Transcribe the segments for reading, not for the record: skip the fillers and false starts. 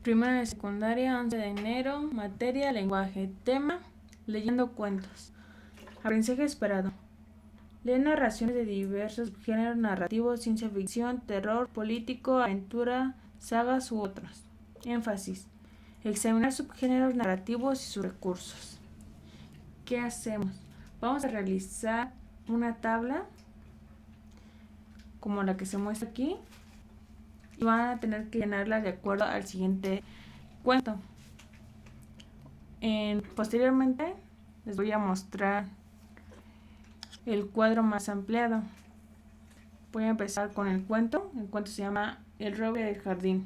Primero de secundaria, 11 de enero, materia, lenguaje, tema, leyendo cuentos. Aprendizaje esperado. Lee narraciones de diversos géneros narrativos, ciencia ficción, terror, político, aventura, sagas u otros. Énfasis. Examinar subgéneros narrativos y sus recursos. ¿Qué hacemos? Vamos a realizar una tabla como la que se muestra aquí y van a tener que llenarla de acuerdo al siguiente cuento. Posteriormente les voy a mostrar el cuadro más ampliado. Voy a empezar con el cuento. El cuento se llama El roble del jardín.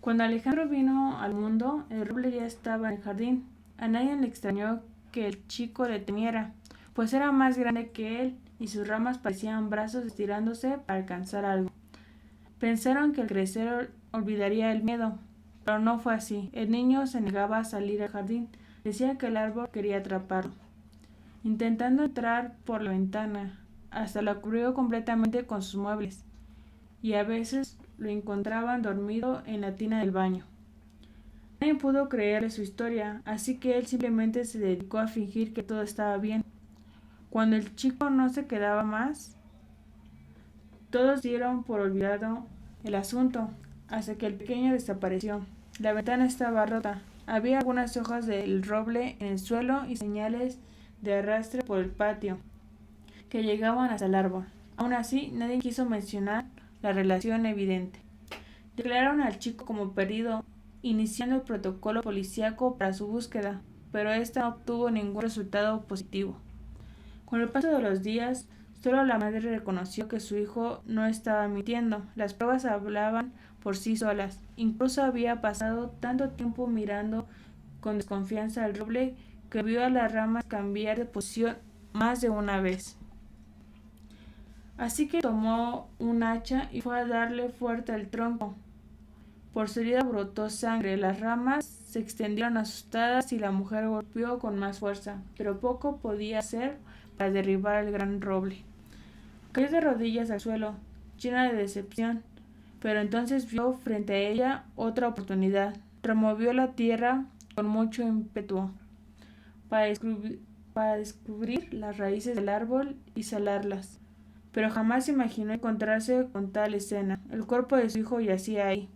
Cuando Alejandro vino al mundo, el roble ya estaba en el jardín. A nadie le extrañó que el chico le temiera, pues era más grande que él y sus ramas parecían brazos estirándose para alcanzar algo. Pensaron que al crecer olvidaría el miedo, pero no fue así. El niño se negaba a salir al jardín. Decía que el árbol quería atraparlo. Intentando entrar por la ventana, hasta lo cubrió completamente con sus muebles, y a veces lo encontraban dormido en la tina del baño. Nadie pudo creerle su historia, así que él simplemente se dedicó a fingir que todo estaba bien. Cuando el chico no se quedaba más, todos dieron por olvidado el asunto, hasta que el pequeño desapareció. La ventana estaba rota. Había algunas hojas del roble en el suelo y señales de arrastre por el patio que llegaban hasta el árbol. Aún así, nadie quiso mencionar la relación evidente. Declararon al chico como perdido, iniciando el protocolo policíaco para su búsqueda, pero esta no obtuvo ningún resultado positivo. Con el paso de los días, solo la madre reconoció que su hijo no estaba mintiendo. Las pruebas hablaban por sí solas. Incluso había pasado tanto tiempo mirando con desconfianza al roble que vio a las ramas cambiar de posición más de una vez. Así que tomó un hacha y fue a darle fuerte al tronco. Por su herida brotó sangre, las ramas se extendieron asustadas y la mujer golpeó con más fuerza, pero poco podía hacer para derribar el gran roble. Cayó de rodillas al suelo, llena de decepción, pero entonces vio frente a ella otra oportunidad. Removió la tierra con mucho ímpetu para descubrir las raíces del árbol y salarlas. Pero jamás imaginó encontrarse con tal escena. El cuerpo de su hijo yacía ahí,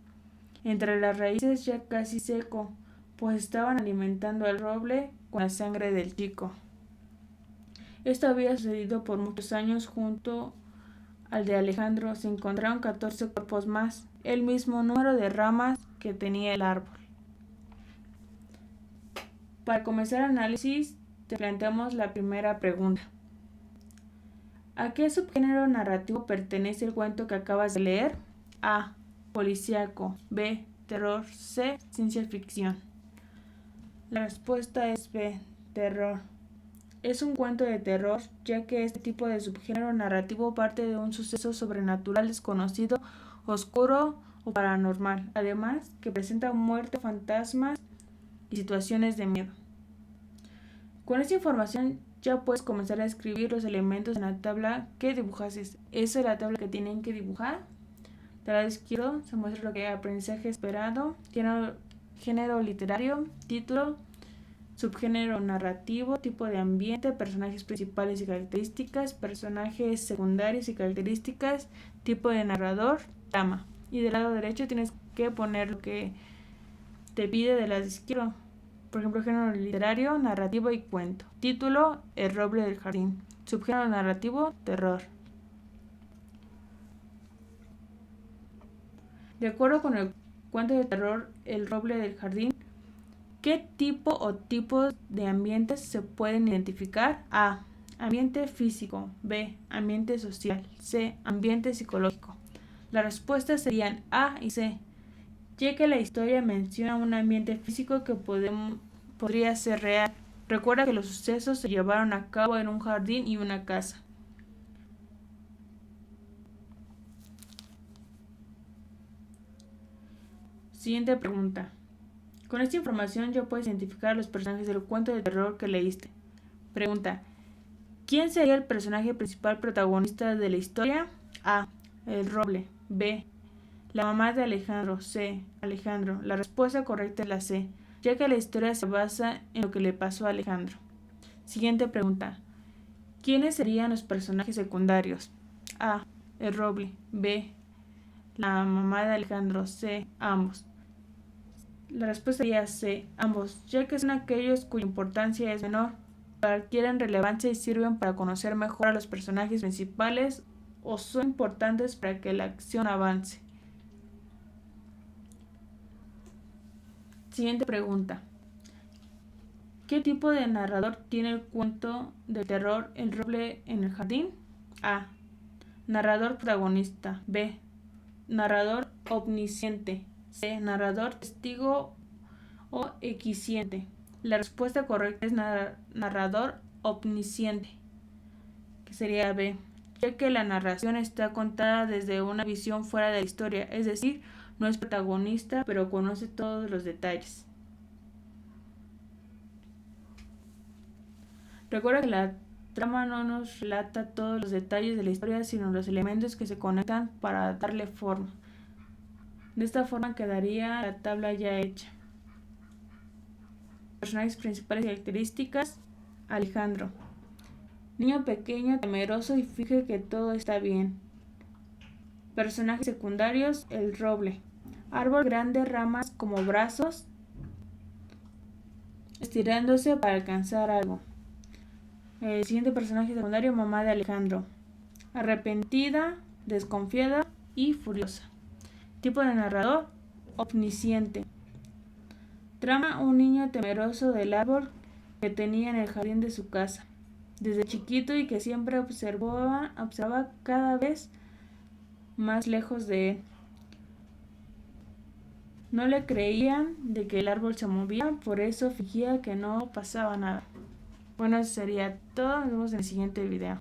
entre las raíces ya casi seco, pues estaban alimentando al roble con la sangre del chico. Esto había sucedido por muchos años. Junto al de Alejandro se encontraron 14 cuerpos más, el mismo número de ramas que tenía el árbol. Para comenzar el análisis, te planteamos la primera pregunta. ¿A qué subgénero narrativo pertenece el cuento que acabas de leer? A. Policíaco. B. Terror. C. Ciencia ficción. La respuesta es B. Terror. Es un cuento de terror, ya que este tipo de subgénero narrativo parte de un suceso sobrenatural desconocido, oscuro o paranormal, además que presenta muerte, fantasmas y situaciones de miedo. Con esta información ya puedes comenzar a escribir los elementos en la tabla que dibujaste. Esa es la tabla que tienen que dibujar. Del lado izquierdo se muestra lo que es aprendizaje esperado, género literario, título, subgénero narrativo, tipo de ambiente, personajes principales y características, personajes secundarios y características, tipo de narrador, trama. Y del lado derecho tienes que poner lo que te pide del lado izquierdo. Por ejemplo, género literario, narrativo y cuento. Título, El roble del jardín. Subgénero narrativo, terror. De acuerdo con el cuento de terror El roble del jardín, ¿qué tipo o tipos de ambientes se pueden identificar? A. Ambiente físico. B. Ambiente social. C. Ambiente psicológico. Las respuestas serían A y C, ya que la historia menciona un ambiente físico que podría ser real. Recuerda que los sucesos se llevaron a cabo en un jardín y una casa. Siguiente pregunta. Con esta información ya puedes identificar a los personajes del cuento de terror que leíste. Pregunta. ¿Quién sería el personaje principal protagonista de la historia? A. El roble. B. La mamá de Alejandro, C. Alejandro. La respuesta correcta es la C, ya que la historia se basa en lo que le pasó a Alejandro. Siguiente pregunta. ¿Quiénes serían los personajes secundarios? A. El roble. B. La mamá de Alejandro. C. Ambos. La respuesta sería C. Ambos, ya que son aquellos cuya importancia es menor, adquieren relevancia y sirven para conocer mejor a los personajes principales o son importantes para que la acción avance. Siguiente pregunta. ¿Qué tipo de narrador tiene el cuento de terror El roble en el jardín? A. Narrador protagonista. B. Narrador omnisciente. C. Narrador testigo o equisciente. La respuesta correcta es narrador omnisciente, que sería B, ya que la narración está contada desde una visión fuera de la historia, es decir, no es protagonista, pero conoce todos los detalles. Recuerda que la trama no nos relata todos los detalles de la historia, sino los elementos que se conectan para darle forma. De esta forma quedaría la tabla ya hecha. Personajes principales y características. Alejandro. Niño pequeño, temeroso y finge que todo está bien. Personajes secundarios. El roble. Árbol grande, ramas como brazos, estirándose para alcanzar algo. El siguiente personaje secundario, mamá de Alejandro. Arrepentida, desconfiada y furiosa. Tipo de narrador, omnisciente. Trama, un niño temeroso del árbol que tenía en el jardín de su casa, desde chiquito, y que siempre observaba cada vez más lejos de él. No le creían de que el árbol se movía, por eso fingía que no pasaba nada. Bueno, eso sería todo. Nos vemos en el siguiente video.